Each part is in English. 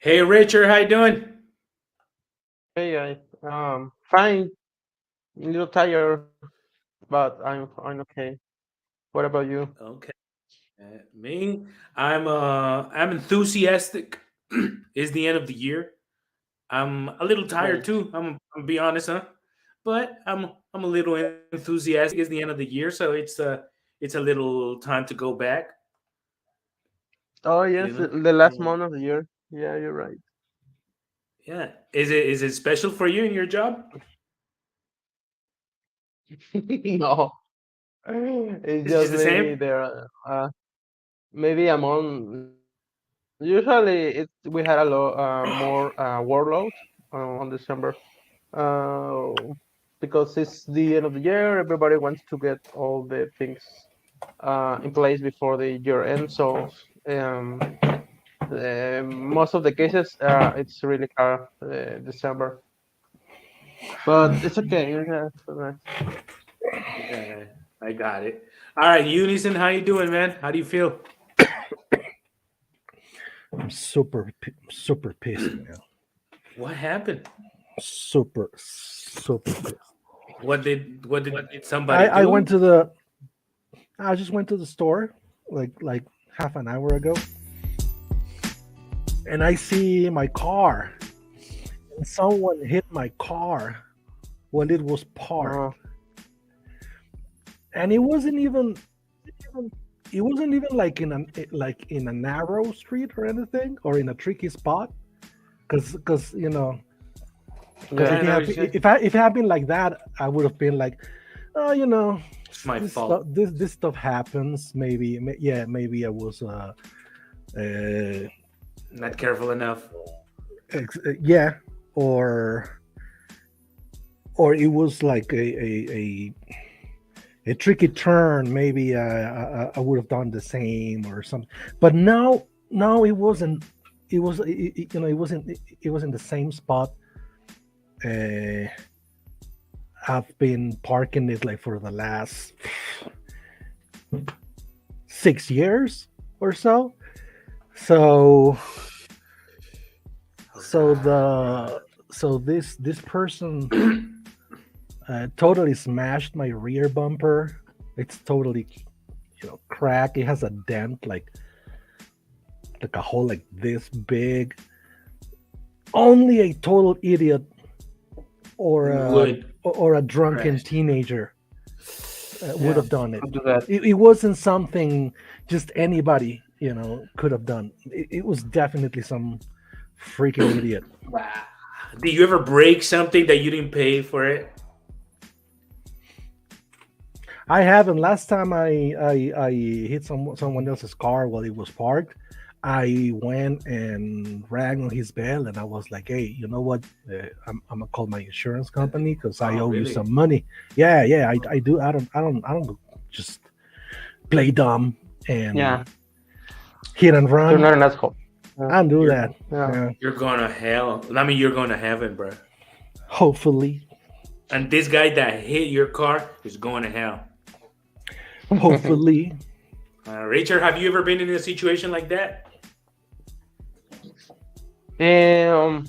Hey Richard, how you doing? Hey, fine. A little tired, but I'm okay. What about you? Okay. Me, I'm enthusiastic. It's the end of the year. I'm a little tired Great. too. I'm gonna be honest, huh? But I'm a little enthusiastic. It's the end of the year, so it's a little time to go back. Oh You yes, know. the last And month of the year. Yeah, you're right. yeah, is it special for you in your job? No, it's It's just just the maybe same. there. Maybe a month. Usually, we had a lot more workload on December. Uh, because it's the end of the year, everybody wants to get all the things in place before the year ends. So um, most of the cases, it's really hard December, but it's okay. Yeah, so Yeah, I got it. All right, Unison, how you doing, man? How do you feel? I'm super pissed, man. What happened? Super pissed. What did somebody I went do? to the I just went to the store like half an hour ago, and I see my car, and someone hit my car when it was uh, parked, and it wasn't even like in a narrow street or anything or in a tricky spot, because because Yeah, yeah, no, it's just if it had been like that, I would have been like, oh, it's my this stuff fault. this stuff happens. Yeah, maybe I was uh Not careful enough. yeah, or it was like a tricky turn. Maybe I would have done the same or something. But no, it wasn't. It was in the same spot. Uh, I've been parking it like for the last 6 years or so. So Oh so God. the so this person totally smashed my rear bumper. It's totally cracked. It has a dent like a hole like this big. Only a total idiot or Would a drunken crash. teenager would yeah. have done it. I'll do that. It wasn't something just anybody could have done. It was definitely some freaking idiot. Wow. Did you ever break something that you didn't pay for it? I haven't. Last time I hit someone else's car while it was parked, I went and rang on his bell, and I was like, "Hey, you know what? I'm gonna call my insurance company because I Oh, owe you really? some money." Yeah, yeah, I do. I don't just play dumb and Yeah, hit and you're run. not an asshole. I don't do You're that. Yeah. Yeah. you're going to hell. I mean, you're going to heaven, bro. Hopefully, And this guy that hit your car is going to hell. hopefully, Richard, have you ever been in a situation like that? um,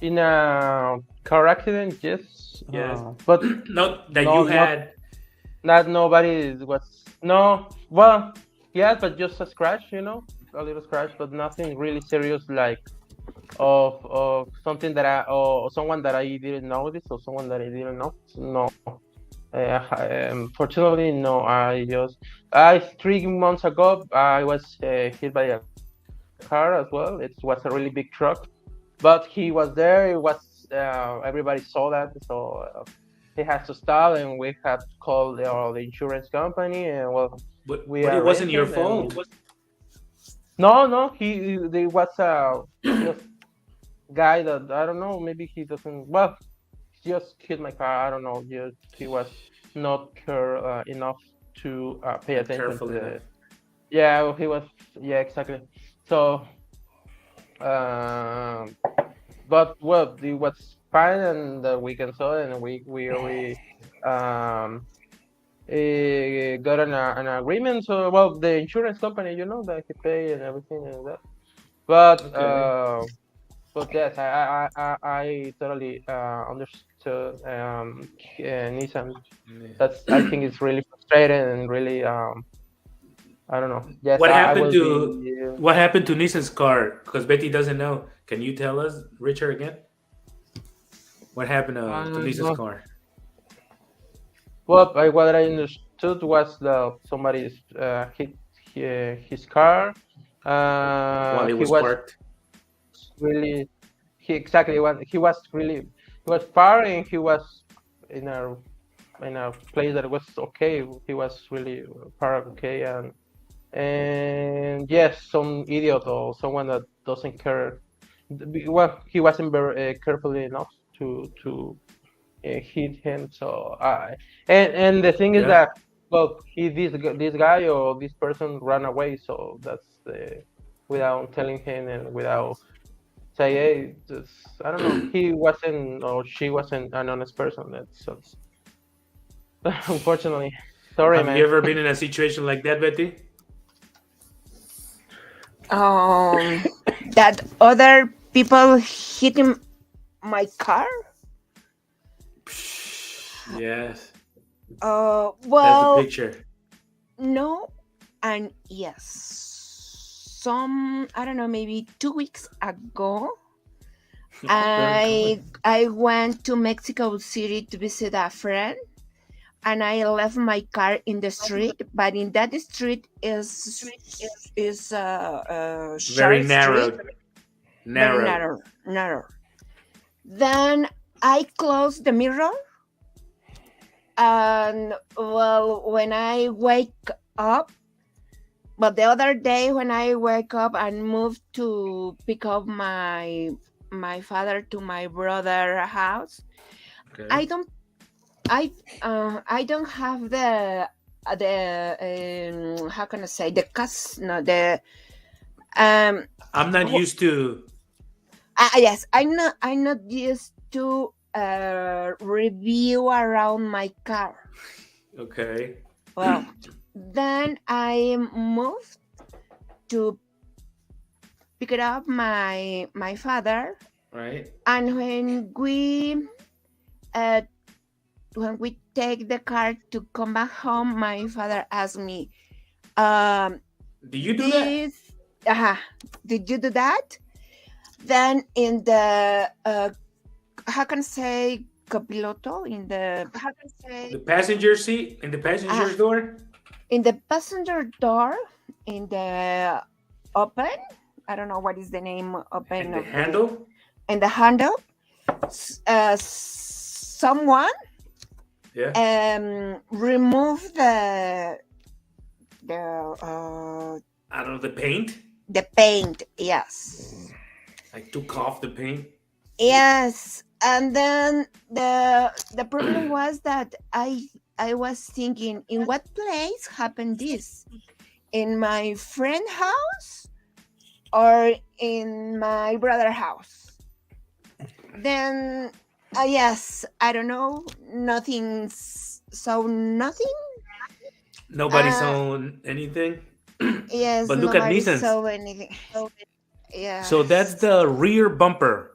in a car accident, yes. Yes. But No, that no, you not had. not nobody was no. Well, yeah, but just a scratch, a little scratch, but nothing really serious like of something that I or someone that I didn't notice or someone that I didn't know. No, fortunately, no. I 3 months ago I was hit by a car as well. It was a really big truck, but he was there. It was everybody saw that, so he has to stop, and we had to call the insurance company, and well, we But it wasn't arranged your it, and fault. no, there was just guy that I don't know. Maybe he doesn't. Well, he just hit my car. I don't know. Just he was not care enough to pay Not attention careful to enough. the. Yeah, he was. Yeah, exactly. So, um, but well, it was fine, and we can saw it, and we um got an agreement. So well, the insurance company, that he pay and everything and that. But Okay. yes, I totally understood Nissan. Yeah. That's I think it's really frustrating and really I don't know. Yes, What I happened will to be. what happened to Nissan's car? Because Betty doesn't know. Can you tell us, Richard, again? What happened to Nissan's Uh, car Well, what I understood was that somebody hit his car. while it He was was parked? really, he exactly what he was really, he was far and he was in a in a place that was okay. He was really far okay, and yes, some idiot or someone that doesn't care. Well, he wasn't very carefully enough to hit him. So and the thing is Yeah. that well, this guy or this person ran away. So that's the without telling him and without say, hey, just, I don't know. He wasn't or she wasn't an honest person. That's so, unfortunately. Sorry, Have you man. ever been in a situation like that, Betty? That other people hitting my car. Yes, Uh, that's the well, picture. no, and yes. Some, I don't know, maybe 2 weeks ago, Very I common. I went to Mexico City to visit a friend, and I left my car in the street. But in that street is a Very short street, narrow. very Narrow. narrow. Then I closed the mirror, and well, when I wake up, but the other day when I wake up and moved to pick up my father to my brother house, Okay. I don't I don't have the how can I say, the cus no the um I'm not wh- used to. yes, I'm not used to review around my car. Okay. Well, then I moved to pick it up my father, Right. and uh when we take the car to come back home, my father asked me, um Do you do that? this did you do that? Then in the how can I say, copiloto, in the how can I say, The passenger seat in the passenger's door in the passenger door, in the open, I don't know what is the name, open and the of the, handle. in the handle, someone Yeah. remove the Out of the paint. the paint. Yes, I took off the paint. yes. And then the problem was that I was thinking, in what place happened this, in my friend house or in my brother house? Then yes, I don't know, nothing, so nothing. Nobody uh saw anything. yes, But look at nobody Nissan's. saw anything. So that's Yes. the rear bumper.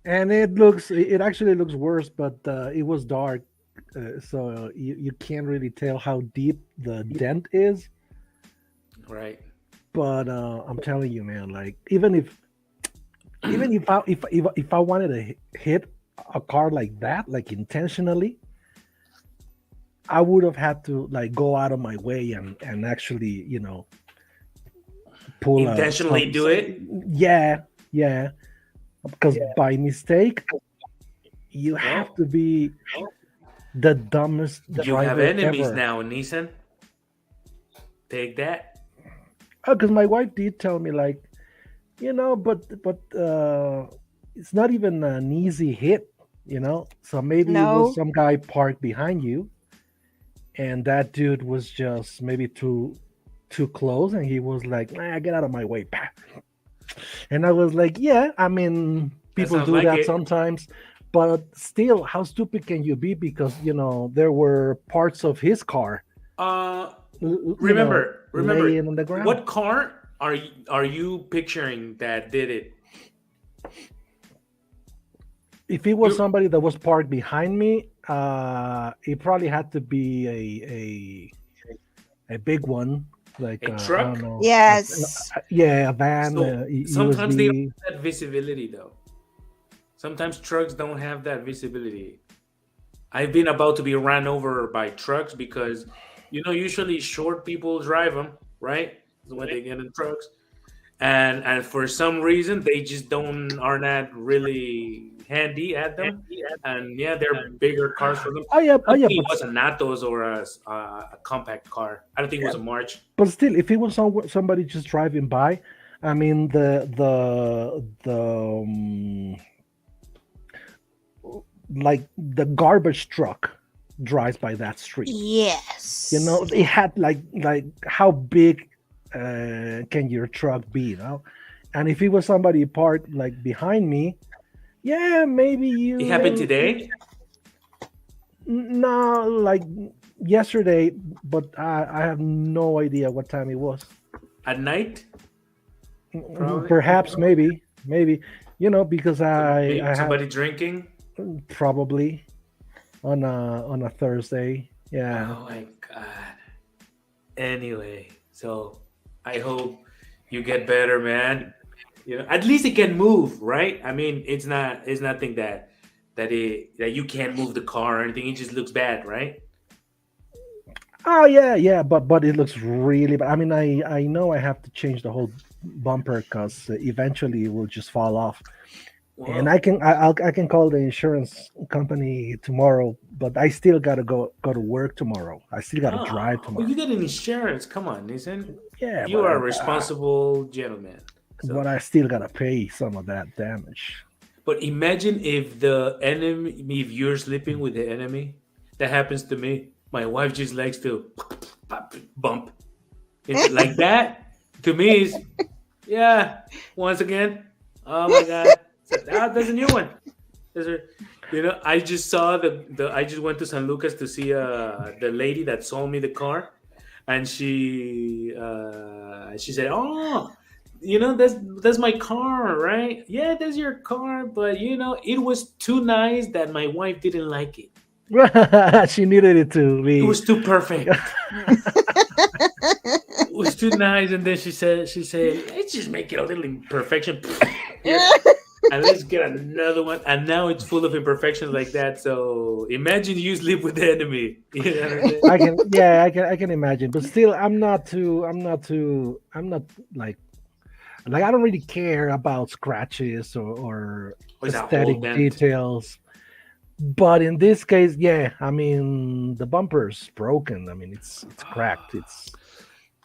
And it actually looks worse, but it was dark, so you can't really tell how deep the dent is. Right. But I'm telling you, man, like even if I wanted to hit a car like that, like intentionally, I would have had to like go out of my way and actually, pull a Intentionally do it. yeah, because by mistake you have Well, to be the dumbest you have driver enemies ever. now, Nissan. Take that. Because my wife did tell me, like, but it's not even an easy hit, so maybe it was No. some guy parked behind you, and that dude was just maybe too close, and he was like, nah, get out of my way, pa. And I was like, yeah, I mean, That people sounds do like that it. sometimes, but still, how stupid can you be? Because there were parts of his car, Uh, l- you know remember laying on the ground. what car? are you picturing that did it? If it was You- somebody that was parked behind me, it probably had to be a big one, like A I truck? don't know. Yes. Yeah, a van. So, sometimes they USB. don't have that visibility though. Sometimes trucks don't have that visibility. I've been about to be ran over by trucks because usually short people drive them, right? When they get in trucks. And for some reason they just are not really handy at them. And yeah, they're bigger cars for them. Oh yeah, I don't think it but was an Atos or a compact car. I don't think it was a March. but still, if it was somebody just driving by, I mean like the garbage truck drives by that street. Yes. It had like how big can your truck be? And if it was somebody parked like behind me, yeah, maybe you. It happened today. No, like yesterday, but I have no idea what time it was. At night. Probably. Perhaps, maybe, because Maybe I had somebody drinking. probably on a Thursday. Yeah. Oh my god. Anyway, so I hope you get better, man. At least it can move, right? I mean, it's nothing that you can't move the car or anything. It just looks bad, right? Oh yeah, but it looks really bad. I mean, I know I have to change the whole bumper because eventually it will just fall off. Well, And I can call the insurance company tomorrow, but I still gotta go to work tomorrow. I still gotta drive well, tomorrow. you get an insurance. Come on, Nathan. Yeah, You are a responsible gentleman. So- but I still gotta pay some of that damage. But imagine if if you're sleeping with the enemy, that happens to me. My wife just likes to bump. It's like that. To me, is yeah. Once again, oh my god, there's a new one. I just saw I just went to San Lucas to see the lady that sold me the car, and she said, "Oh, that's my car, right? Yeah, that's your car, but it was too nice that my wife didn't like it. She needed it to be. It was too perfect. It was too nice." And then she said, "Let's just make it a little imperfection, and let's get another one." And now it's full of imperfections like that. So imagine you sleep with the enemy. You know what I'm saying? I can imagine, but still, I'm not like I don't really care about scratches or Or that aesthetic whole dent. details. But in this case, yeah, I mean the bumper's broken. I mean it's cracked.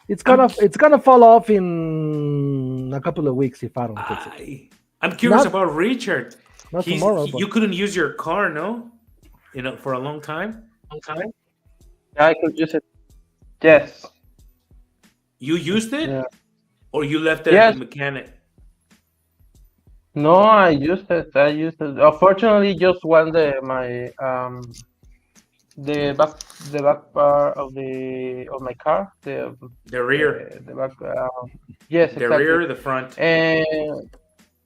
It's gonna fall off in a couple of weeks if I don't fix it. I'm curious Not- about Richard. Not tomorrow, but You couldn't use your car, no? For a long time. Yeah, I could use it. Yes. You used it, Yeah. or you left it Yes. at the mechanic? No, I used it. Unfortunately, just one the back part of my car, The rear, the back. Yes, the exactly. rear, the front. And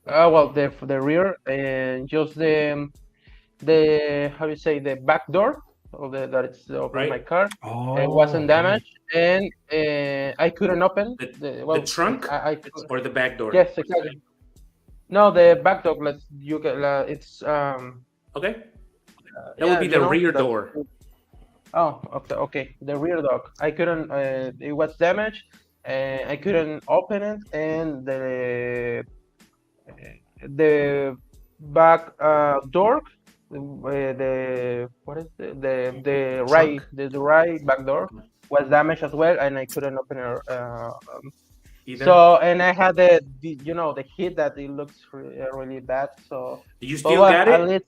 well, the rear and just the how you say the back door of that it's of Right. my car. Oh, It wasn't damaged, and I couldn't open The trunk I or the back door? yes, exactly. No, the back door. It's Okay. That would be the rear door. Oh, okay. The rear door. I couldn't. It was damaged, and I couldn't open it. And the back door, the what is the right the right back door was damaged as well, and I couldn't open it. Either. So and I had the heat that it looks really bad. So You but still well, got at it? least-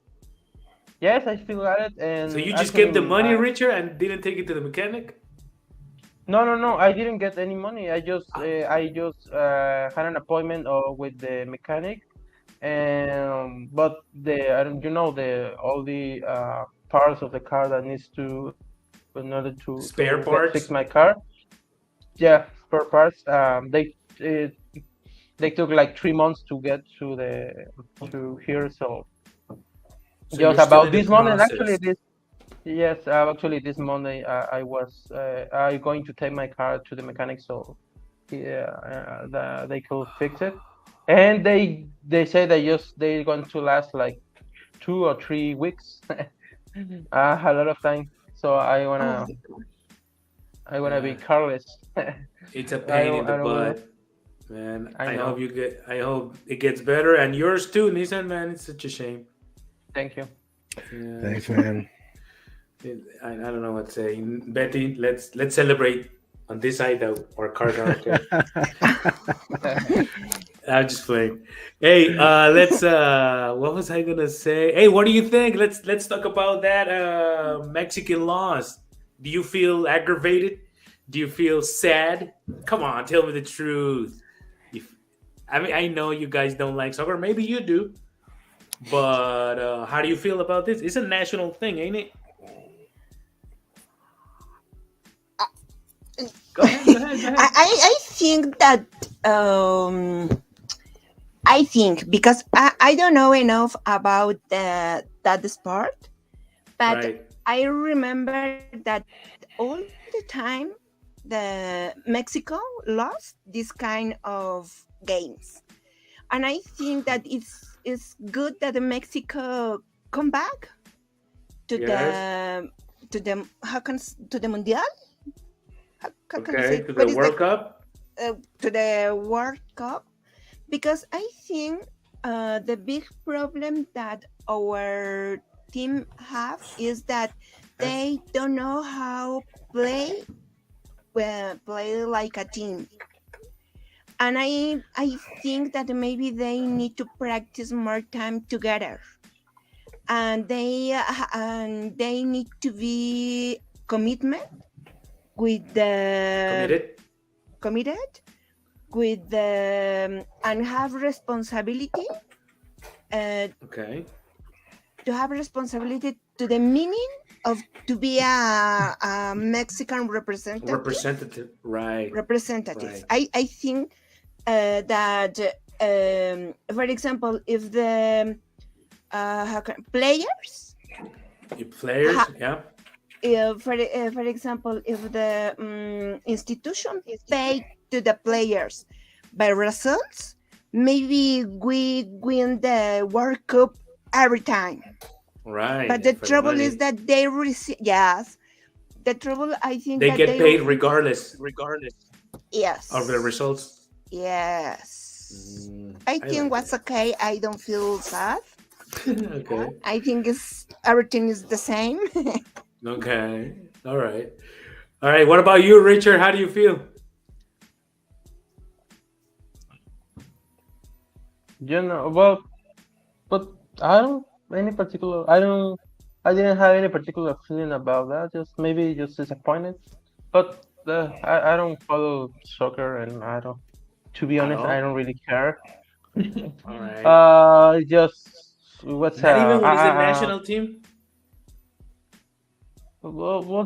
yes, I still got it. And So you just gave the actually, money, Richard, and didn't take it to the mechanic? No. I didn't get any money. I just had an appointment with the mechanic, and but all the parts of the car that needs to in order to Spare to parts? fix my car. Yeah, spare parts. they took like 3 months to get to here. So So just you're still about in the this Monday, and actually process. actually this Monday I was I going to take my car to the mechanic, so they could fix it, and they say they're going to last like 2 or 3 weeks, a lot of time. So Oh, I wanna be Yeah, careless. it's a pain in the I don't really. butt, man. I I hope know. you get. I hope it gets better, and yours too, Nissan. Man, it's such a shame. Thank you. Yeah, Thanks, man. I don't know what to say. Betty, let's celebrate on this side that our cars are okay. I'm just playing. Hey, let's. What was I gonna say? Hey, what do you think? Let's talk about that Mexican laws. Do you feel aggravated? Do you feel sad? Come on, tell me the truth. If I mean, I know you guys don't like soccer. Maybe you do, but how do you feel about this? It's a national thing, ain't it? Go ahead. Go ahead. Go ahead. I think that I think because I don't know enough about that sport, but Right. I remember that all the time the Mexico lost this kind of games, and I think that it's good that Mexico come back to Yes. the how can to the mundial. How can I Okay. say To the what is the World Cup. to the World Cup? Because I think the big problem that our team have is that Yes. they don't know how play like a team, and I think that maybe they need to practice more time together, and they need to be commitment with the Committed. committed with the and have responsibility Okay. to have responsibility to the meaning of to be a Mexican Representative. Right. representative. Right. I think that for example, if the players You players. ha, Yeah. for example, if the institution pay to the players by results, maybe we win the World Cup every time. Right. But the For the trouble is money. that they receive, yes, the trouble I think They that get they paid regardless of the yes, results. yes. Mm, I I think like what's okay. I don't feel sad. it. Okay. I think it's everything is the same. Okay. All right. All right. What about you, Richard? How do you feel? Well, but I don't any particular. I don't. I didn't have any particular feeling about that. Just maybe just disappointed. But I don't follow soccer, and I don't. To be At honest, I all? don't really care. All right. Just what's Not even when it's the uh, national team?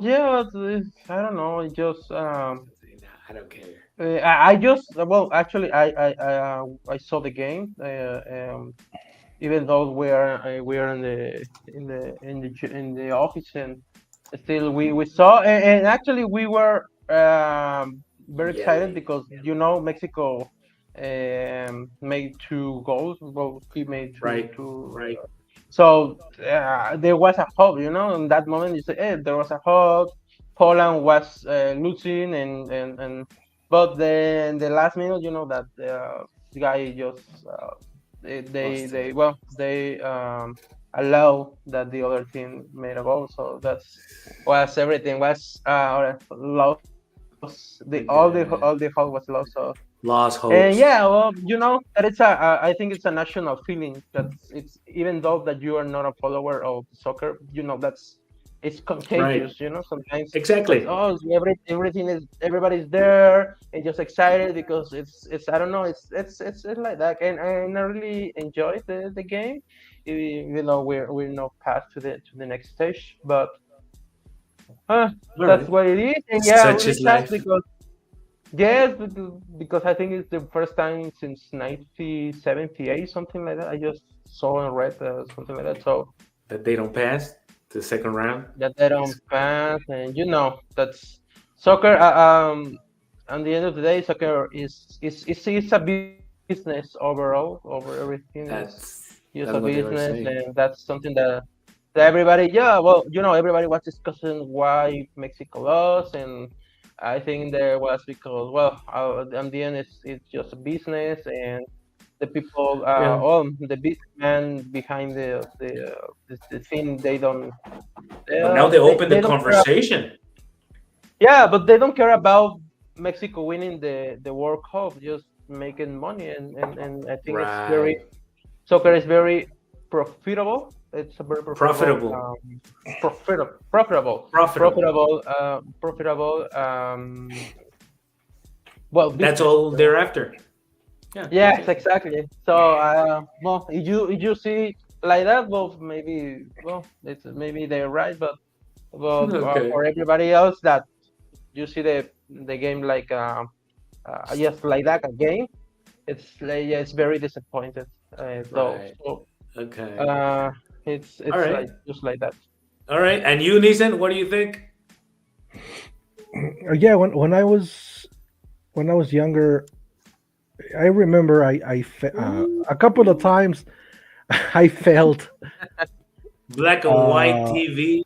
yeah. I don't know. It just Nah, I don't care. I just well actually I saw the game. Even though we are in the office, and still we saw, and actually we were very excited Yelling. because Mexico made 2 goals. Well, he made Right. two. Right. So there was a hope, in that moment. You say, hey, there was a hope. Poland was losing, and but then the last minute, that the guy just Lost it. they allow that the other team made a goal. So was everything was lost. Okay. All the hope was lost. So Lost and hopes. yeah, well, that I think it's a national feeling that it's even though that you are not a follower of soccer, that's it's Right. contagious. Sometimes that's Exactly. everything is everybody's there and just excited because it's I don't know it's like that, and I really enjoyed the game, even though we're not past to the next stage, but All that's right. what it is, and yeah, Such really is sad life. because Yes, because I think it's the first time since 1978, something like that. I just saw and read something like that. So that they don't pass the second round. that they don't It's pass, and that's soccer. At the end of the day, soccer is a business overall. Over everything is just a that's what they were business, saying. and that's something that everybody, yeah, well, everybody was discussing why Mexico lost, and I think there was because, well, at the end, it's just a business, and the people, Yeah. the businessman behind the thing, But now they open the they don't care. conversation. Yeah, but they don't care about Mexico winning the World Cup, just making money, and I think Right. soccer is very profitable. It's a very Profitable. profitable, Profitable. profitable. Well, That's business. all they're after. Yeah. Yes, exactly. So, well, if you see like that, well, maybe they're right, but well, Okay. for everybody else that you see the game like just like that a game, it's like, yeah, it's very disappointed. Right. So Okay. uh, All it's right. like just like that. All right. And you, Nissan, what do you think? Yeah, when I was younger, I remember a couple of times I felt Black and white uh, TV.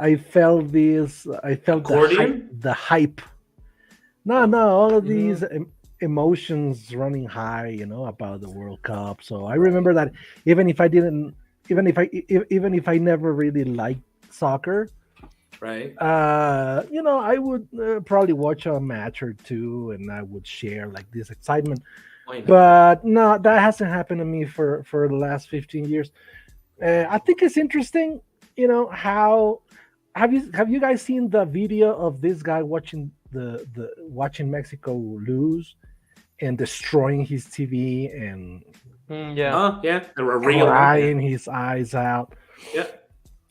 I felt Accordion? the hype. No, Oh. no, all of Hmm. these emotions running high, about the World Cup. So I remember that even if I didn't, even if I never really liked soccer, Right. I would probably watch a match or two, and I would share like this excitement. Why not? But no, that hasn't happened to me for the last 15 years. I think it's interesting, how have you guys seen the video of this guy watching the watching Mexico lose and destroying his TV and Yeah. Oh, yeah. A real one. Yeah. crying his eyes out? Yeah.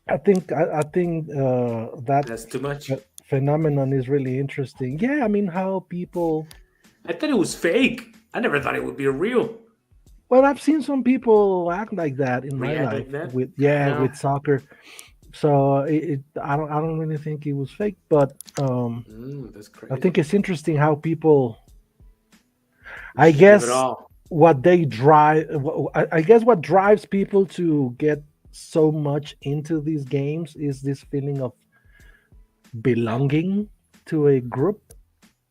I think that That's too much. phenomenon is really interesting. Yeah, I mean how people. I thought it was fake. I never thought it would be real. Well, I've seen some people act like that in my React life like that. Yeah. with soccer. So I don't really think it was fake, but That's I crazy. think it's interesting how people. I Just give it guess all. what they drive. I guess what drives people to get so much into these games is this feeling of belonging to a group,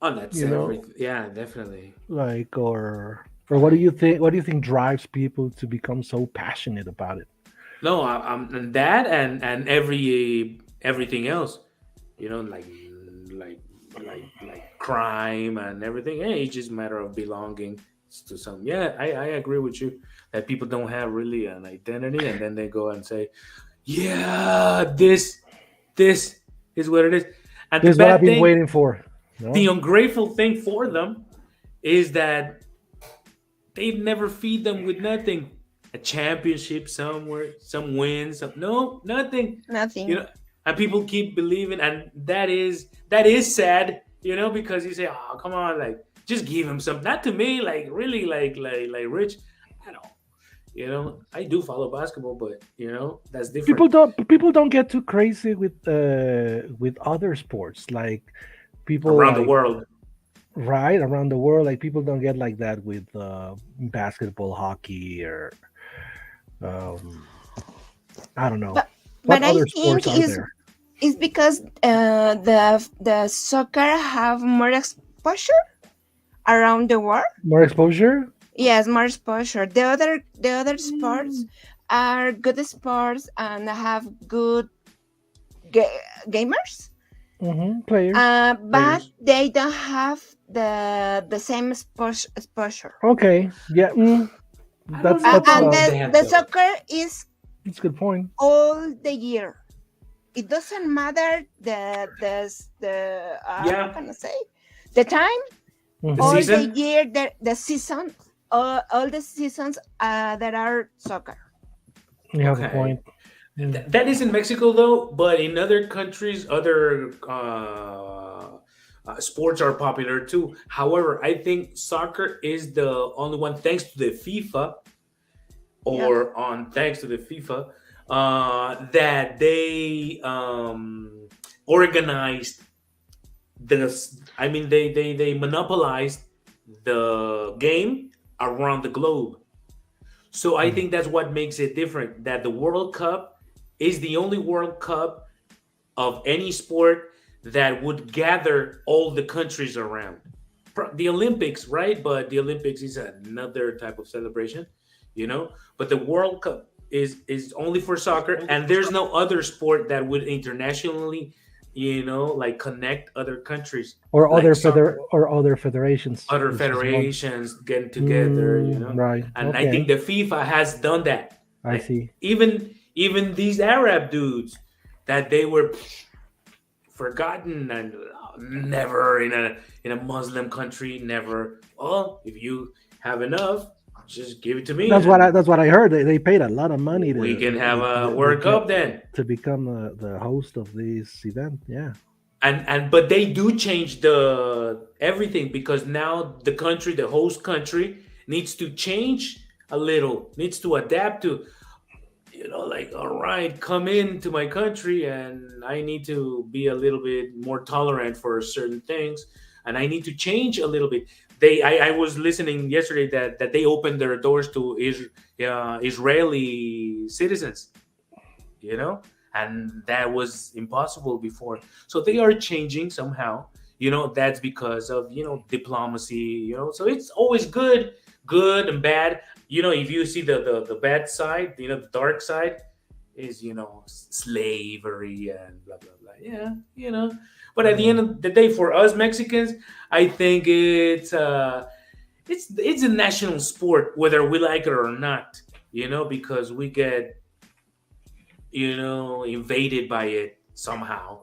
Oh, that's you know, everything. Yeah, definitely. like or what do you think? What do you think drives people to become so passionate about it? No, and that and everything else. Like crime and everything. Hey, it's just a matter of belonging to some. Yeah, I agree with you that people don't have really an identity, and then they go and say, "Yeah, this is what it is." And the This is what I've bad been thing, waiting for. the ungrateful thing for them, is that they never feed them with nothing. A championship somewhere, some wins, no, nothing. Nothing. And people keep believing, and that is sad, because you say, "Oh, come on, like just give him some." Not to me, like really, like Rich. I don't, I do follow basketball, but that's different. People don't get too crazy with other sports, like people Around the like world. right around the world, like people don't get like that with basketball, hockey, or um I don't know But what I other think sports are there. it's because the soccer have more exposure around the world. More exposure. Yes, more exposure. The other sports are good sports and have good gamers, Players. but Players. they don't have the same exposure. Okay, yeah, I don't that's know that's how And they have the the. soccer is that's a good point. all the year. It doesn't matter the how Yeah, can I say the time, the all Mhm. the season. year, the season, all the seasons that are soccer. You have a Okay. point. Mm. That is in Mexico though, but in other countries, other sports are popular too. However, I think soccer is the only one, thanks to the FIFA, Yeah. or on thanks to the FIFA, that they organized this. I mean, they monopolized the game around the globe. So I Mm. think that's what makes it different. That the World Cup is the only World Cup of any sport that would gather all the countries around. The Olympics, right? But the Olympics is another type of celebration, you know. But the World Cup is only for soccer, and there's no other sport that would internationally, like connect other countries Or like other soccer. federations. Other It's just one. federations getting together. Right. And I think Okay. the FIFA has done that. I Like see. even these Arab dudes that they were forgotten and never in a Muslim country, never. Well, if you have enough, just give it to me, and That's what I heard. They paid a lot of money we can have to, a to World get Cup then. to become the host of this event. Yeah. And but they do change the everything, because now the country, the host country, needs to change a little, needs to adapt to, like, all right, come into my country, and I need to be a little bit more tolerant for certain things, and I need to change a little bit. I was listening yesterday that they opened their doors to Israeli citizens, you know and that was impossible before. So they are changing somehow. That's because of diplomacy. So it's always good and bad. If you see the bad side, the dark side is slavery and blah blah blah. Yeah. But at the end of the day, for us Mexicans, I think it's a national sport, whether we like it or not, because we get invaded by it somehow.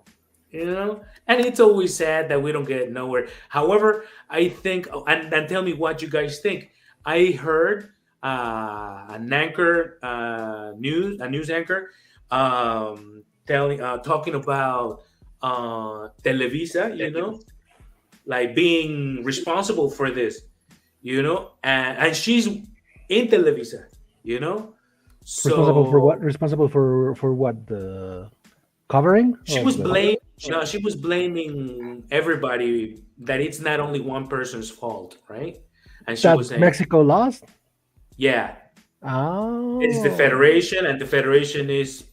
And it's always sad that we don't get nowhere. However, I think, and tell me what you guys think. I heard an anchor, a news anchor, talking about Televisa, like being responsible for this, and she's in Televisa, you know Responsible for what? so Responsible for what? The covering she of was the. blaming no she was blaming everybody, that it's not only one person's fault, right? And she That was saying, Mexico lost. yeah, it's the Oh. federation, and the federation is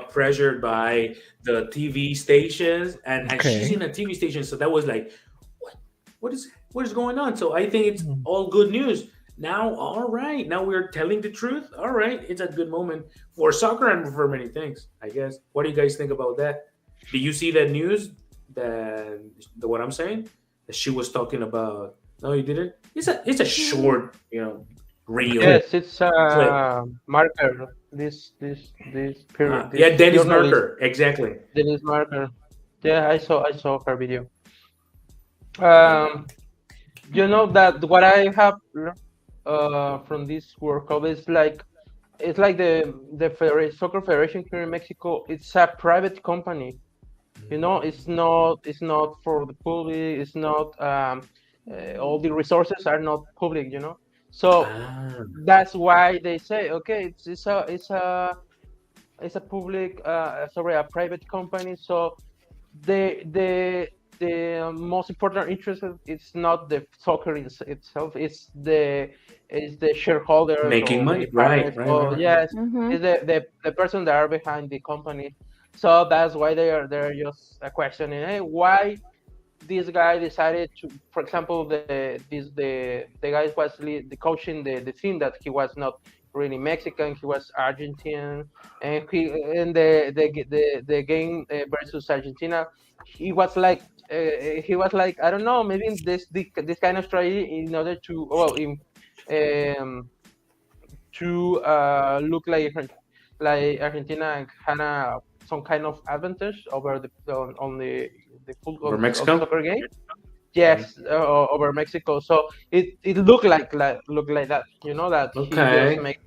pressured by the TV stations, and she's Okay. in a TV station, so that was like, what what is going on? So I think it's Mm. all good news now. All right, now we're telling the truth. All right, it's a good moment for soccer and for many things, I guess. What do you guys think about that? Do you see that news, that what I'm saying, that she was talking about? No, you didn't. It's a short, A reel clip. Yes, it's clip. Marker. This period, Yeah, this Dennis journalist, Merker, exactly. Denise Marker. Yeah, I saw her video. Um, you know that what I have learned from this World Cup is like it's like the soccer federation here in Mexico. It's a private company. It's not for the public. It's not all the resources are not public. So Ah, that's why they say okay, it's a public sorry, a private company. So the most important interest it's not the soccer itself, it's the shareholders making or the money, right, parents, right, right, or right. yes, Mm-hmm. it's the person that are behind the company. So that's why they're just questioning, hey, why this guy decided to, for example, the guy was the coaching the team, that he was not really Mexican, he was Argentine, and he in the game versus Argentina, he was like I don't know, maybe this kind of strategy in order to, well, um, to look like Argentina had some kind of advantage over on the full Over on the Mexico. soccer game. Mhm. Yes, over Mexico. So it looked like that. That he just Okay. make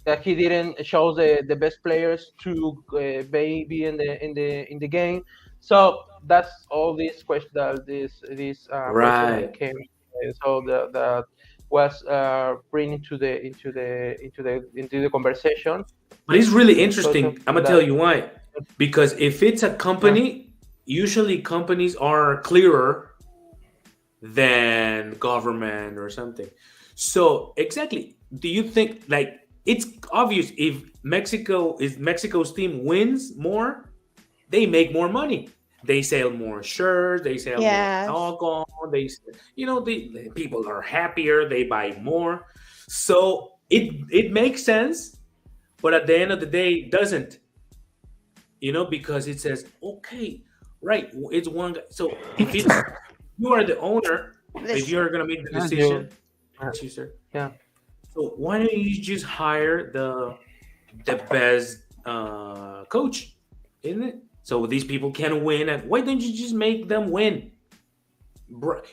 that he didn't show the best players to be in the game. So that's all these questions that this person Right. came. So that was bringing into the conversation. But it's really Because of interesting. I'm gonna tell that, you why. Because if it's a yeah, company, usually companies are clearer than government or something. So exactly, do you think like it's obvious if Mexico's team wins more, they make more money. They sell more shirts, they sell more Yes. alcohol, the people are happier, they buy more. So it makes sense, but at the end of the day, it doesn't, because it says, okay, right, it's one guy. So if it's you are the owner, if This. you're gonna make the yeah, you, decision, uh, yes, you sir. yeah, So why don't you just hire the best coach, isn't it? So these people can win, and why don't you just make them win?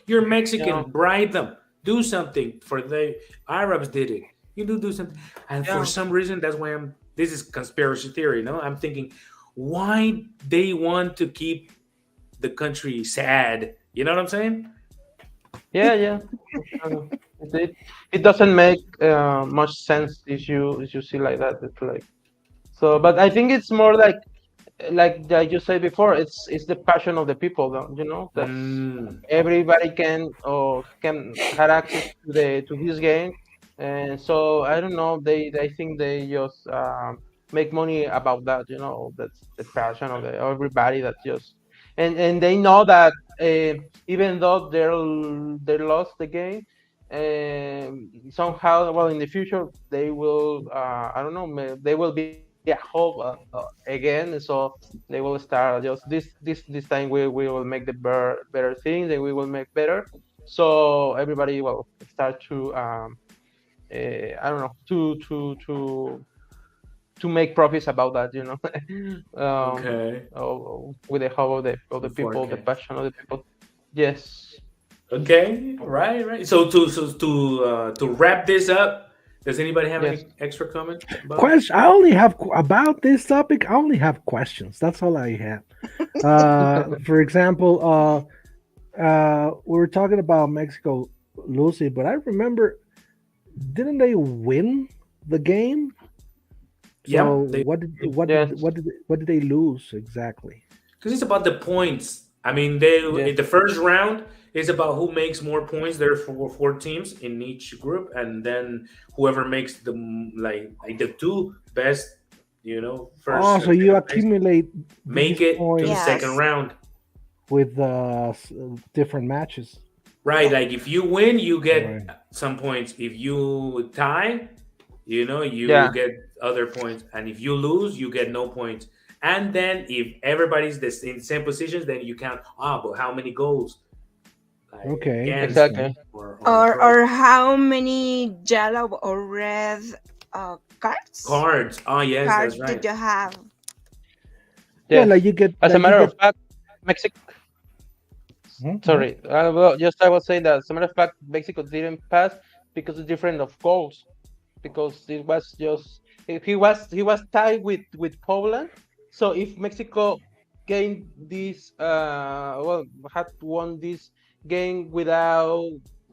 You're yeah, Mexican, bribe them, do something for the Arabs did it. You do something, and for yeah. some reason, that's why I'm. This is conspiracy theory, no? I'm thinking, why they want to keep the country sad? You know what I'm saying? Yeah, yeah. Uh, it doesn't make much sense if you see like that. It's like so, but I think it's more like you said before. It's the passion of the people, though. That's Mm, everybody can have access to this game, and so I don't know. I think they just make money about that. That's the passion of everybody that just and they know that even though they lost the game, somehow, well, in the future they will I don't know, they will be a hope again. So they will start just this time we will make the better things, and we will make better. So everybody will start to I don't know, to make profits about that. um okay. with the hope of the people, the Forecast. passion of the people. Yes. Okay, right. So to wrap this up, does anybody have Yes. any extra comment about it? Question. I only have about this topic. I only have questions. That's all I have. For example, we were talking about Mexico losing, but I remember, didn't they win the game? Yeah, So they Yes. what did they lose exactly? because it's about the points. I mean, they Yes. in the first round is about who makes more points. There are four teams in each group, and then whoever makes like the two best, Oh, first so and you second place, accumulate make these it to the points second Yes. round. with different matches. Right, like if you win, you get Right. some points. If you tie, you Yeah. get other points, and if you lose, you get no points. And then if everybody's in the same positions, then you count. But how many goals like Okay, against Exactly. interesting. or across Or how many yellow or red cards? cards? Oh yes, Cards that's did right. you have? Yeah, Yes. like you get As a matter of fact, Mexico. Mhm. Sorry. Well, just I was saying that as a matter of fact, Mexico didn't pass because of different of goals. Because it was just he was tied with Poland. So if Mexico gained this had won this game without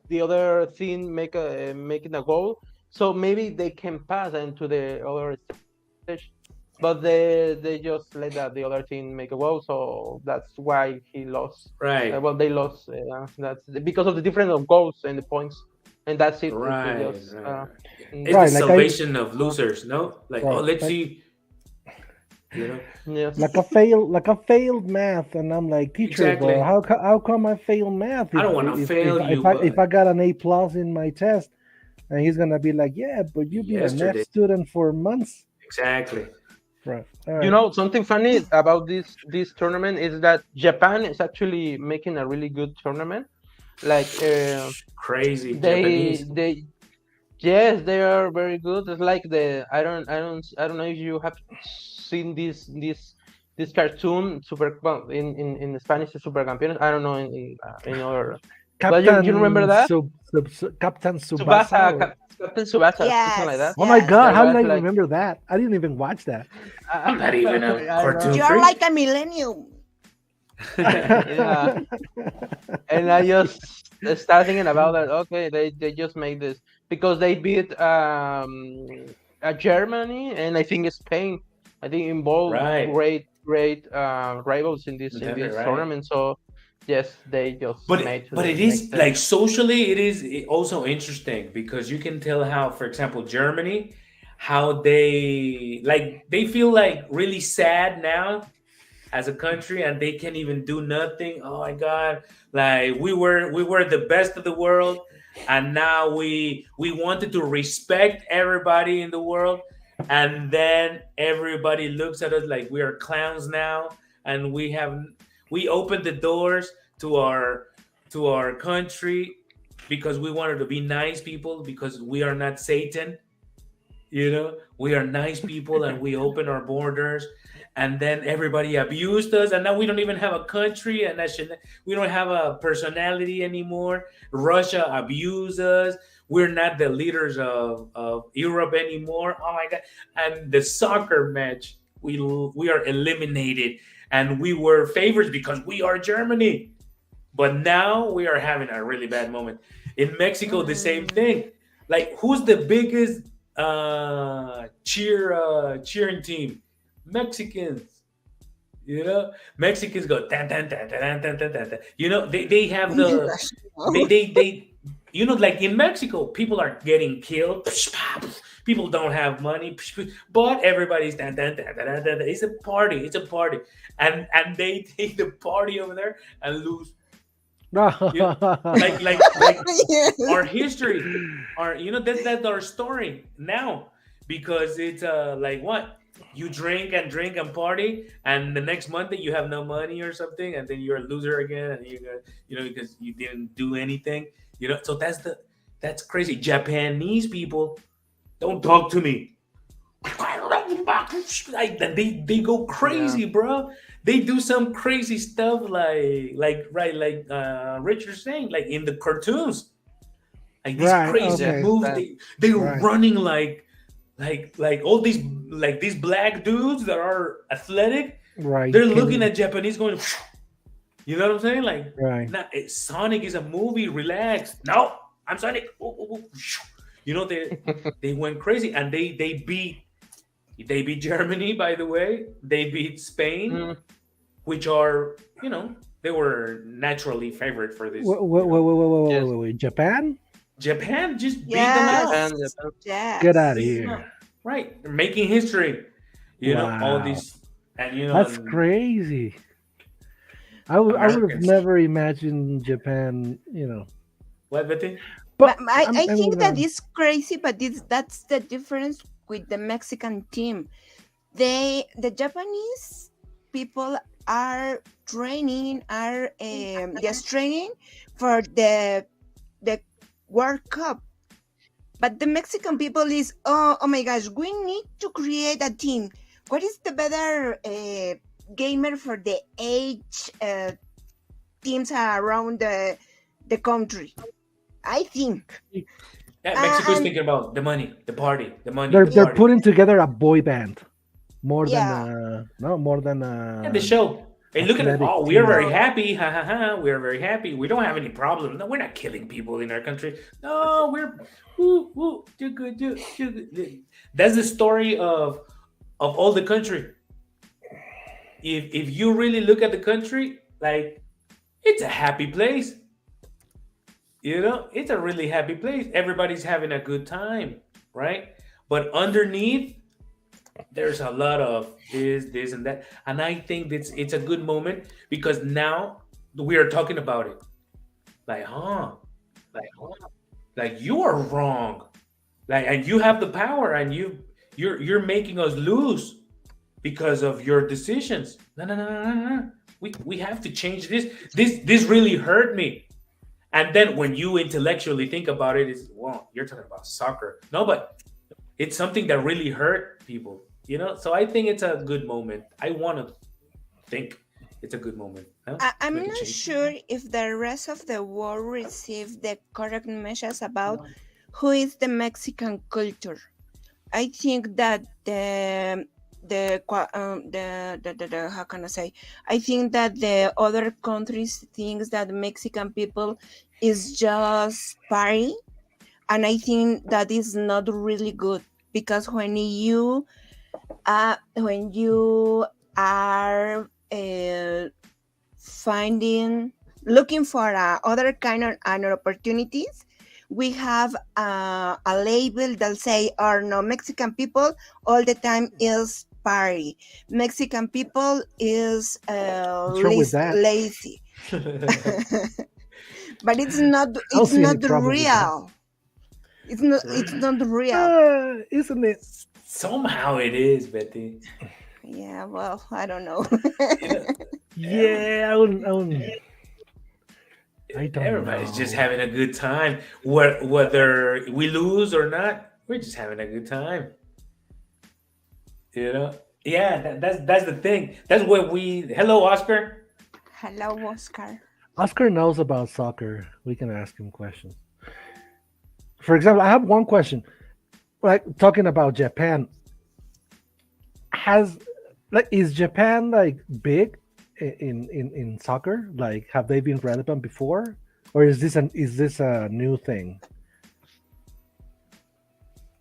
the other team making a goal, so maybe they can pass into the other stage. But they just let the other team make a goal, so that's why he lost. Right, Well, they lost. That's because of the difference of goals and the points, and that's it. It right, just right, right. It's the Right, like I salvation of losers, no? Like, right, let's like see, you know. yes. like a failed math, and I'm like, teacher, but Exactly. how come I failed math I if don't want to fail you, if but I got an A plus in my test? And he's gonna be like, yeah, but you've been an F yesterday. student for months. Exactly. Right. All You right. know, something funny about this tournament is that Japan is actually making a really good tournament. Like Crazy they Japanese. they yes, they are very good. It's like I don't know if you have seen this cartoon super, well, in Spanish is Super Campeones. I don't know in other. But you remember Captain that? Captain Tsubasa Subasa. Captain Tsubasa, something like Yes, that. Oh my yes. god, There how did was I like, remember that? I didn't even watch that. I'm not even a I cartoon know. You're freak. like a millennium. Yeah, and I just start thinking about that. Okay, they just made this because they beat Germany and I think Spain. I think involved Right. great rivals in Definitely this right. tournament. So yes, they just made But the it next is step. like socially, it is also interesting because you can tell how, for example, Germany, how they feel like really sad now as a country, and they can't even do nothing. Oh my God! Like we were the best of the world, and now we wanted to respect everybody in the world, and then everybody looks at us like we are clowns now, and we opened the doors to our country because we wanted to be nice people because we are not Satan. We are nice people and we open our borders, and then everybody abused us, and now we don't even have a country, and we don't have a personality anymore. Russia abused us. We're not the leaders of Europe anymore. Oh my God. And the soccer match, we are eliminated, and we were favorites because we are Germany, but now we are having a really bad moment. In Mexico, the same Mm. thing. Like, who's the biggest cheering team? Mexicans. Mexicans go tan tan tan tan tan tan tan. They have Gosh, no. they like in Mexico, people are getting killed. People don't have money, but everybody's tan tan tan tan tan. It's a party. It's a party, and they take the party over there and lose. You know, like Yes. our history, that's our story now, because it's like what you drink and drink and party, and the next Monday you have no money or something, and then you're a loser again, and because you didn't do anything. So that's crazy. Japanese people don't talk to me. Like they go Yeah. crazy, bro. They do some crazy stuff, like Richard's saying, like in the cartoons, like these Right, crazy Yes. okay. moves. That. They're Right. running like all these black dudes that are athletic. Right. They're Can looking you at Japanese going, you know what I'm saying? Like, right. nah, Sonic is a movie. Relax. No, I'm Sonic. Ooh, ooh, ooh. They went crazy, and they beat Germany, by the way. They beat Spain, Mm, which are, they were naturally favorite for this. yes. Japan? Japan just beat them out. Japan. Yes. Japan. Get Yes. out of Beat them out. here. Right. They're making history. All Wow. these, and, That's crazy. I would have Americans. never imagined Japan, What, Betty? But I I think mean, that is crazy, but that's the difference with the Mexican team. The Japanese people are just training for the World Cup. But the Mexican people is, oh my gosh, we need to create a team. What is the better gamer for the age teams around the country? I think. Yeah, Mexico's And thinking about the money, the party, the money, they're the they're party. putting together a boy band more than yeah, no more than Yeah, the show. And look at it. athletic Oh, we are team. very happy. Ha ha ha. We are very happy. We don't have any problems. No, we're not killing people in our country. No, we're woo woo. Do good. Do good. That's the story of all the country. If you really look at the country, like, it's a happy place. It's a really happy place. Everybody's having a good time, right? But underneath, there's a lot of this, and that. And I think it's a good moment because now we are talking about it. Like, like you are wrong. Like, and you have the power, and you're making us lose because of your decisions. No, no, no, no, no, no. We have to change this. This really hurt me. And then when you intellectually think about it, is, well, you're talking about soccer. No, but it's something that really hurt people. So I think it's a good moment. I want to think it's a good moment, no? To I'm make a not change. sure if the rest of the world received the correct message about who is the Mexican culture. I think that the how can I say? I think that the other countries thinks that Mexican people is just party, and I think that is not really good because when you are finding looking for other kind of other opportunities, we have a label that say or no, Mexican people all the time is party, Mexican people is What's wrong with that? lazy. But I don't it's see any not problem with that. real. It's not real. Isn't it? Somehow it is, Betty. Yeah, well, I don't know. You know, Yeah, I don't everybody's just know. having a good time. Whether we lose or not, we're just having a good time. You know? Yeah, that's the thing. That's what we. Hello, Oscar. Hello, Oscar. Oscar knows about soccer. We can ask him questions. For example, I have one question. Like talking about Japan, has like is Japan like big in soccer? Like, have they been relevant before, or is this a new thing?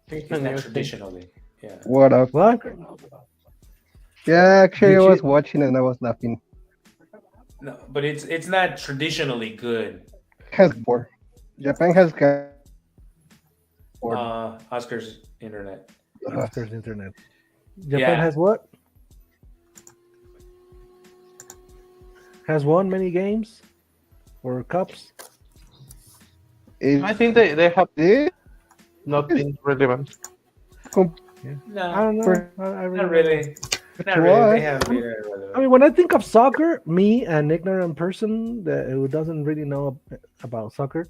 It's It's a not new thing. traditionally. Yeah. What up? What Yeah, actually, I did was you? watching and I was laughing. No, but it's not traditionally good. Has more. Japan has got more. Oscar's internet. Oscar's internet. Japan Yeah. has what? Has won many games or cups? I think they have It not been relevant. compared I No, don't know. I really not don't know. really. Not to really. They us. have been I irrelevant. mean, when I think of soccer, me, an ignorant person who doesn't really know about soccer,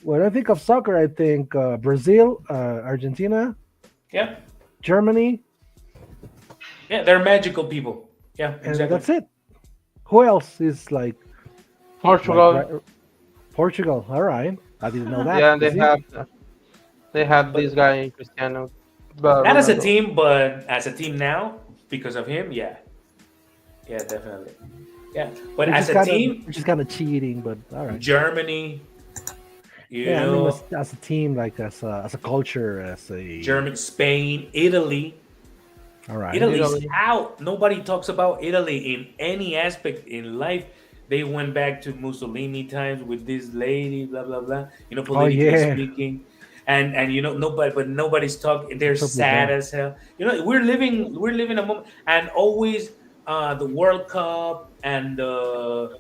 when I think of soccer, I think Brazil, Argentina, Yeah. Germany, Yeah, they're magical people. Yeah, and exactly. that's it. Who else is like Portugal, right- Portugal? All right, I didn't know that. yeah, You see? they have But this guy Cristiano, but not as a Ronaldo. team, but as a team now, because of him, yeah. Yeah, definitely. Yeah. But Which as is a kind of team, cheating, but all right. Germany, you Yeah, I mean, know, as a team, like as a culture, as a German, Spain, Italy. all right. Italy's Italy. out. Nobody talks about Italy in any aspect in life. They went back to Mussolini times with this lady, blah blah blah. You know, Oh politically yeah, speaking, and you know nobody's talking. They're what's up with sad that? as hell. You know, we're living a moment, and always the World Cup and the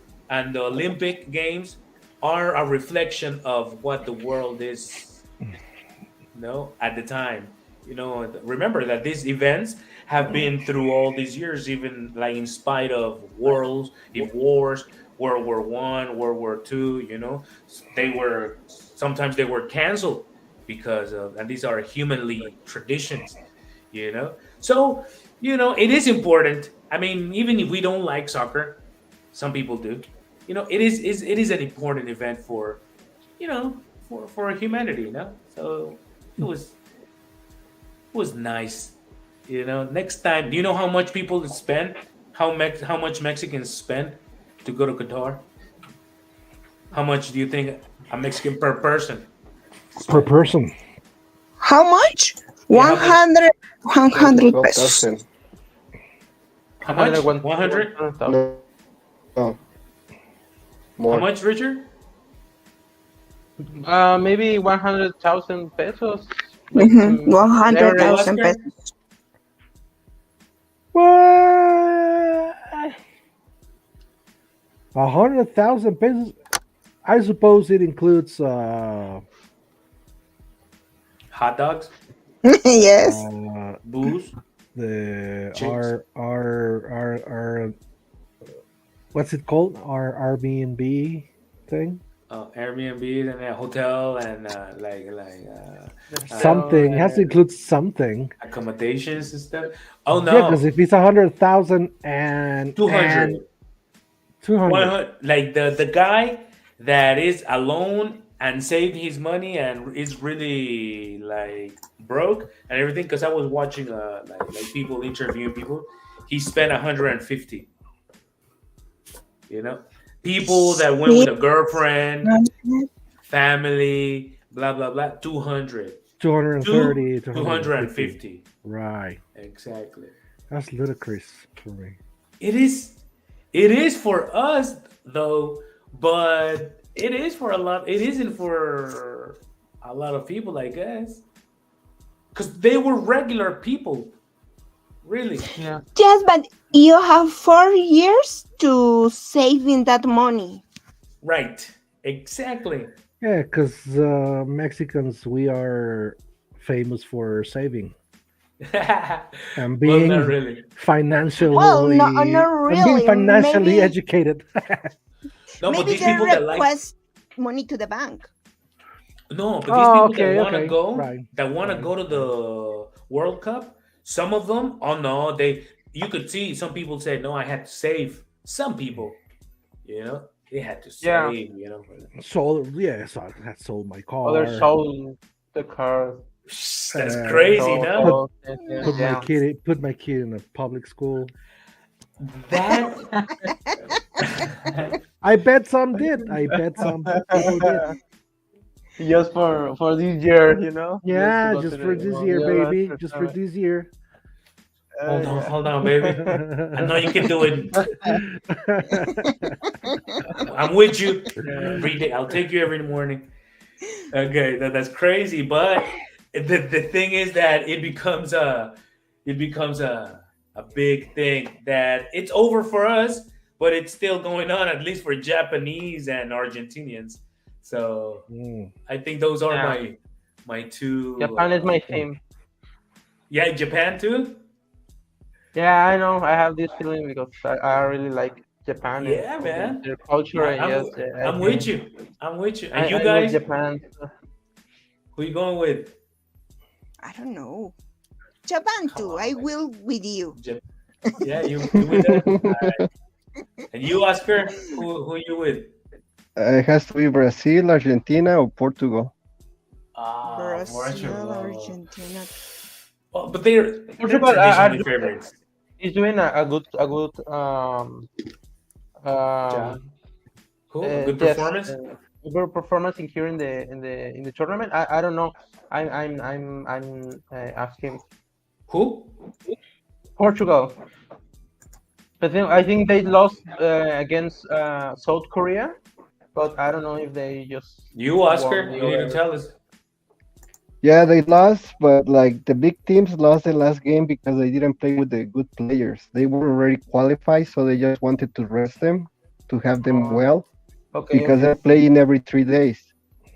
Olympic Games are a reflection of what the world is, at the time. Remember that these events have been through all these years, even like in spite of wars, World War I, World War II. Sometimes they were canceled because of, and these are humanly traditions. So it is important. I mean, even if we don't like soccer, some people do. It is an important event for for humanity. So it was nice. Next time, do you know how much people spend? How much Mexicans spend to go to Qatar? How much do you think a Mexican per person Per spend? person. How much? Yeah, how much? 100, 100 12,000. pesos. How much? 100, 100? 100,000. No, How more. much, Richard? Maybe 100,000 pesos. Mhm, You, 100,000 Oscar? pesos. What? 100,000 pesos. I suppose it includes Hot dogs, Yes. booze, the chicks. our what's it called? Our Airbnb thing. Airbnb and a hotel and Something it has to include something. accommodations and stuff. Oh Yeah, because no, if it's 100,000 and 200. 200, 100. Like the guy that is alone and saved his money and is really like broke and everything. Because I was watching like people interviewing people. He spent 150. You know, people that went with a girlfriend, family, blah blah blah. 200, 230, 250. Right. Exactly. That's ludicrous for me. It is. It is for us though, but it is for a lot. It isn't for a lot of people, I guess, because they were regular people. Really. Yeah. Yes, but you have 4 years to saving that money. Right. Exactly. Yeah, because Mexicans, we are famous for saving and Well, being not really. financially, Well, not and really. being financially Maybe- educated. No, but Maybe these they people that like request money to the bank. no, but these Oh, people okay, that want to okay. go, Right, that want to right. go to the World Cup, some of them, oh no, they. You could see some people say, no, I had to save. Some people, they had to Yeah. save. Sold, yes, I had sold my car. Others sold the car. That's Uh, crazy, sold- no? sold- Put yeah. my kid in a public school. That I bet some did. I bet some people did. Just for this year, you know. Yeah, to go just to for the- this year, yeah, baby. that's Just for right. this year. Yeah. hold on, baby. I know you can do it. I'm with you every day. I'll take you every morning. Okay, that's crazy. But the thing is that it becomes a big thing that it's over for us, but it's still going on at least for Japanese and Argentinians. So Mm. I think those are Yeah. my two. Japan is my theme. Yeah, Japan too. Yeah, I know. I have this feeling because I really like Japan. Yeah, and man. their culture. Yeah, and yes, I I'm with you. I'm with you. And you I love guys, Japan. who you going with? I don't know. Japan Come too. on, I man. will with you. Yeah, you with that? Alright. And you, Oscar, who you with? It has to be Brazil, Argentina, or Portugal. Brazil, Argentina. Oh, but they're Portugal, traditionally favorites. He's doing a good Job. Cool. A good yes, performance. a good performance in here in the tournament. I don't know. I'm asking Who? Portugal. I think they lost against South Korea, but I don't know if they just You, Oscar. won the You need to other- tell us. Yeah, they lost, but like the big teams lost the last game because they didn't play with the good players. They were already qualified, so they just wanted to rest them to have them Oh, well Okay. because they're playing every 3 days,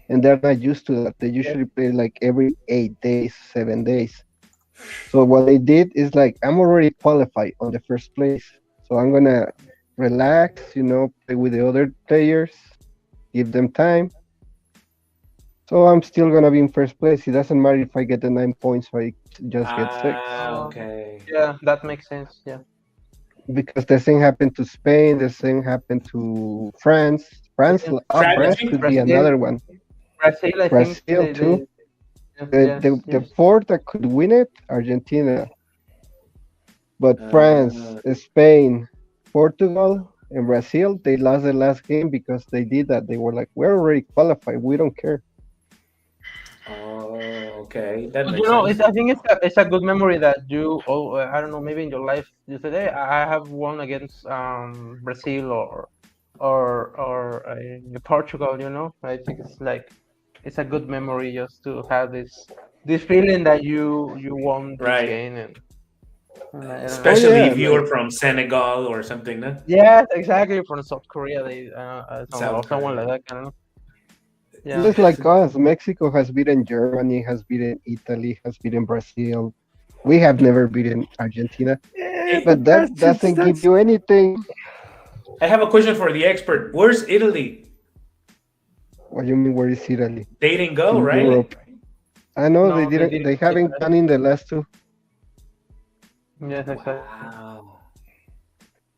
and they're not used to that. They usually play like every 8 days, 7 days. So what they did is like I'm already qualified on the first place, so I'm gonna relax, play with the other players, give them time. So I'm still gonna be in first place. It doesn't matter if I get the 9 points or I just get 6. Okay. Yeah, that makes sense. Yeah. Because the same happened to Spain, the same happened to France. France could be another one. Brazil, I Brazil, think too. yes, The yes. fourth that could win it, Argentina. But Uh, France, Spain, Portugal, and Brazil, they lost the last game because they did that. They were like, we're already qualified. We don't care. Oh, okay. That But makes you know, sense. I think it's a good memory that you. Oh, I don't know. Maybe in your life, you said, "Hey, I have won against Brazil or Portugal." You know, I think it's a good memory just to have this feeling that you won this Right. game and I don't know. Especially yeah, if you like- are from Senegal or something, no? Yes, exactly. From South Korea, they South someone Korea. like that. I don't know. Yeah. Just like us, Mexico has beaten Germany, has beaten Italy, has beaten Brazil. We have never beaten Argentina. But that doesn't give you anything. I have a question for the expert. Where's Italy? What do you mean, where is Italy? They didn't go, In right? Europe. I know No, they they didn't. didn't They play haven't that. done in the last two. Yes, exactly. Wow.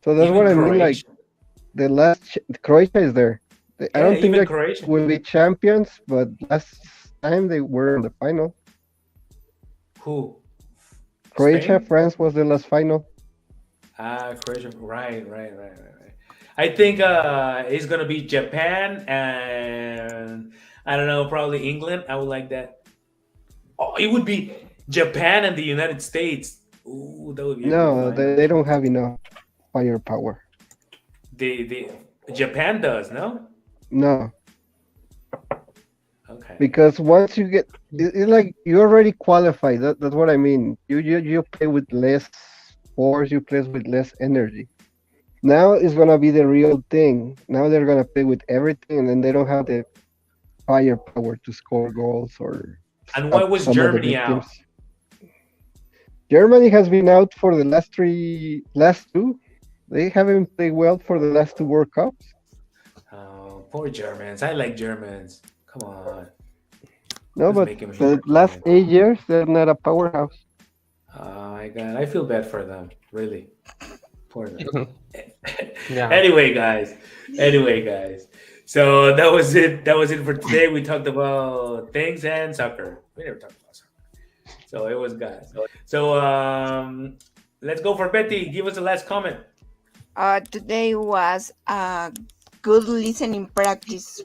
So that's Even what I mean. Like Croatia. the last, Croatia is there. I don't think even they Croatia. will be champions, but last time they were in the final. Who? Croatia, Spain? France was the last final. Croatia. Right. I think it's gonna be Japan and I don't know, probably England. I would like that. Oh, it would be Japan and the United States. Ooh, that would be a good No, final. they don't have enough firepower. The Japan does, no? No, Okay. because once you get, it's like you already qualify. That's what I mean. You play with less force. You play with less energy. Now it's gonna be the real thing. Now they're gonna play with everything, and then they don't have the firepower to score goals or And why stop was some of the Germany big out? teams. Germany has been out for the last two. They haven't played well for the last two World Cups. Oh, poor Germans. I like Germans. Come on. No, Who's but making me the cry? last 8 years they're not a powerhouse. Oh my god, I feel bad for them. Really. Poor them. Yeah. Anyway, guys. So that was it. That was it for today. We talked about things and soccer. We never talked about soccer. So it was guys. So let's go for Betty. Give us the last comment. Today was a good listening practice.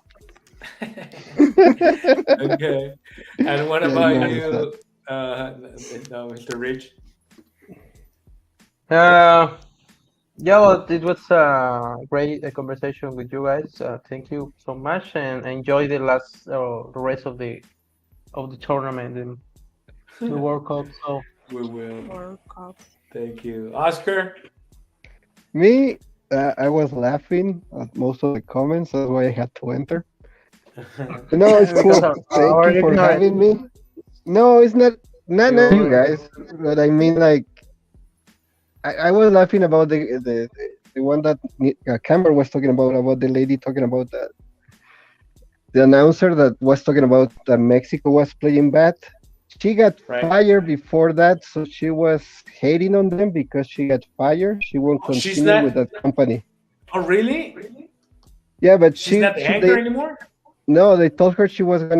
Okay. And what Yeah, about nice. you, no, Mr. Rich? Yeah, well, it was a great conversation with you guys. Thank you so much, and enjoy the rest of the tournament and the World Cup. So We will. World Cup. Thank you. Oscar? Me, I was laughing at most of the comments. That's why I had to enter. No, it's cool. because our Thank you for ignorance. having me. No, it's not you guys, but I mean like I was laughing about the one that Cameron was talking about the lady talking about that the announcer that was talking about that Mexico was playing bad. She got Right. fired before that, so she was hating on them because she got fired. She won't Oh, she's continue not- with that company. Oh, really? Yeah, but She's not the anchor anymore? no, they told her she wasn't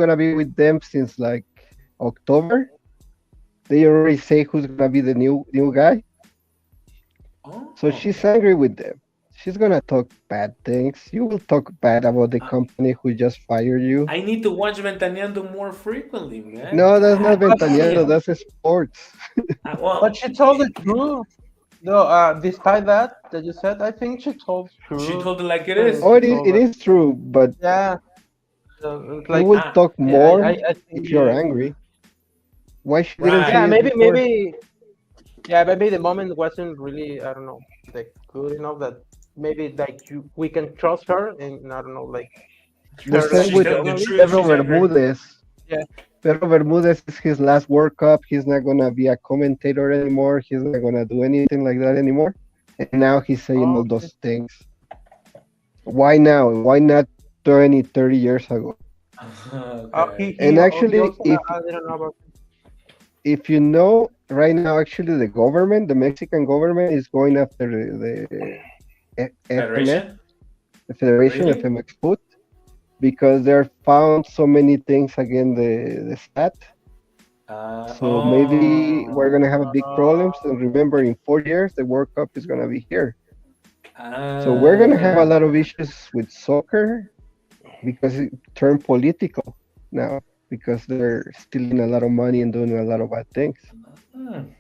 gonna be with them since like October. They already say who's gonna be the new guy. Oh. So she's angry with them. She's gonna talk bad things. You will talk bad about the company who just fired you. I need to watch Ventaneando more frequently, man. No, that's not God Ventaneando. damn. That's sports. Well, But she told the truth. No, despite that you said, I think she told the truth. she told it like it is. Oh, it is true, but Yeah. So it's you like will talk yeah, more I think if you're angry. Why she didn't Right. say Yeah, it maybe before? maybe the moment wasn't really, I don't know, like good enough that maybe like we can trust her, and I don't know, like The her same She's with telling the journalist. truth. Pedro She's angry. Bermudez. Yeah. Pedro Bermudez is his last World Cup. He's not gonna be a commentator anymore. He's not gonna do anything like that anymore. And now he's saying all Okay. those things. Why now? Why not 20, 30 years ago? Okay. And actually, also, if- I didn't know about. If you know, right now, actually, the government, the Mexican government, is going after the FMF, Federation? the Federation, Really? FMX Foot, because they found so many things against the stat. So maybe we're gonna have a big problems. And remember, in 4 years, the World Cup is gonna be here. So we're gonna have a lot of issues with soccer because it turned political now because they're stealing a lot of money and doing a lot of bad things.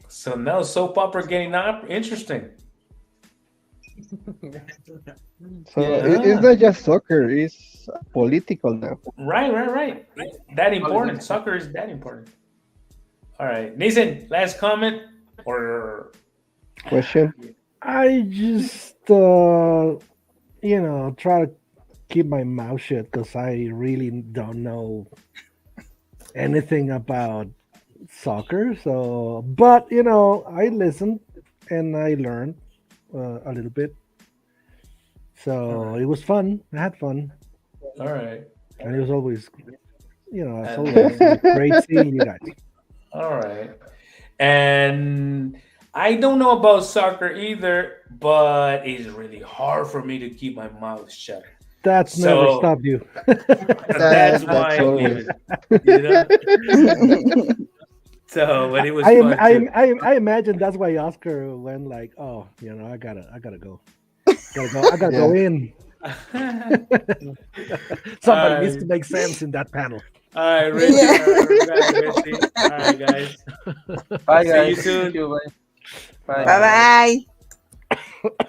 So now soap opera getting up. Interesting. So Yeah. it's not just soccer; it's political now. Right. That important. Soccer is that important. All right, Nathan. Last comment or Question? I just, try to keep my mouth shut because I really don't know anything about soccer. So, but I listened and I learned a little bit. So it was fun. I had fun, all right. and it was always, as And always, great seeing you guys. All right. And I don't know about soccer either, but it's really hard for me to keep my mouth shut. That's never So- stopped you. That's why I'm always. leaving. You know? So, but it was I, fun too. I imagine that's why Oscar went like, oh, I gotta go. I gotta go in. Somebody needs to make sense in that panel. All right, Richie. Yeah. All right, guys. Bye, See you guys. soon. Thank you, bye. Bye bye.